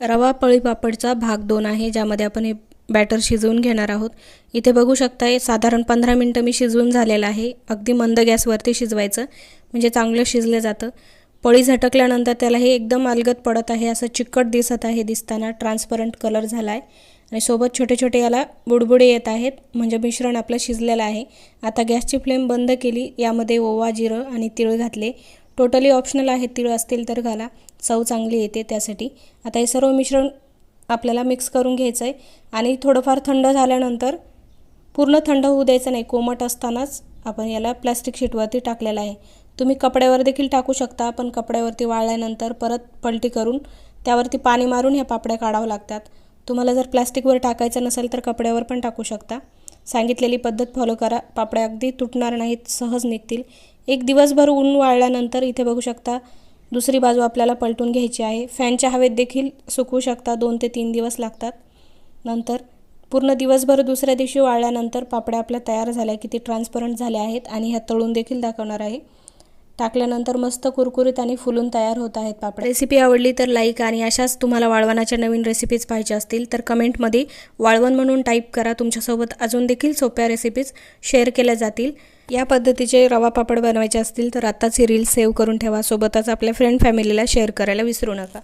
रवा पळी पापडचा भाग 2 आहे, ज्यामध्ये आपण हे बॅटर शिजवून घेणार आहोत। इथे बघू शकता हे साधारण 15 मिनिटं मी शिजवून झालेलं आहे। अगदी मंद गॅसवरती शिजवायचं म्हणजे चांगलं शिजलं जातं। पळी झटकल्यानंतर त्याला हे एकदम अलगद पडत आहे, असं चिकट दिसत आहे, दिसताना ट्रान्सपरंट कलर झाला आहे आणि सोबत छोटे छोटे याला बुडबुडे येत आहेत, म्हणजे मिश्रण आपलं शिजलेलं आहे। आता गॅसची फ्लेम बंद केली, यामध्ये ओवा, जिरं आणि तीळ घातले। टोटली ऑप्शनल आहे, तीळ असतील तर घाला, चव चांगली येते त्यासाठी। आता हे सर्व मिश्रण आपल्याला मिक्स करून घ्यायचं आहे आणि थोडंफार थंड झाल्यानंतर, पूर्ण थंड होऊ द्यायचं नाही, कोमट असतानाच आपण याला प्लास्टिक शीटवरती टाकलेलं आहे। तुम्ही कपड्यावर देखील टाकू शकता, पण कपड्यावरती वाळल्यानंतर परत पलटी करून त्यावरती पाणी मारून ह्या पापड्या काढावं लागतात। तुम्हाला जर प्लास्टिकवर टाकायचं नसेल तर कपड्यावर पण टाकू शकता। सांगितलेली पद्धत फॉलो करा, पापड्या अगदी तुटणार नाहीत, सहज निघतील। एक दिवसभर ऊन वाळल्यानंतर इथे बघू शकता दुसरी बाजू आपल्याला पलटून घ्यायची आहे। फॅनच्या हवेत देखील सुकवू शकता, 2 ते 3 दिवस लागतात। नंतर पूर्ण दिवसभर दुसऱ्या दिवशी वाळल्यानंतर पापड्या आपल्या तयार झाल्या, किती ट्रान्सपरंट झाल्या आहेत आणि ह्या तळून देखील दाखवणार आहे। टाकल्यानंतर मस्त कुरकुरीत आणि फुलून तयार होत आहेत पापड। रेसिपी आवडली तर लाईक, आणि अशाच तुम्हाला वाळवणाच्या नवीन रेसिपीज पाहिजे असतील तर कमेंटमध्ये वाळवण म्हणून टाईप करा। तुमच्यासोबत अजून देखील सोप्या रेसिपीज शेअर केल्या जातील। या पद्धतीचे रवा पापड बनवायचे असतील तर आत्ताच ही रील सेव्ह करून ठेवा, सोबतच आपल्या फ्रेंड फॅमिलीला शेअर करायला विसरू नका।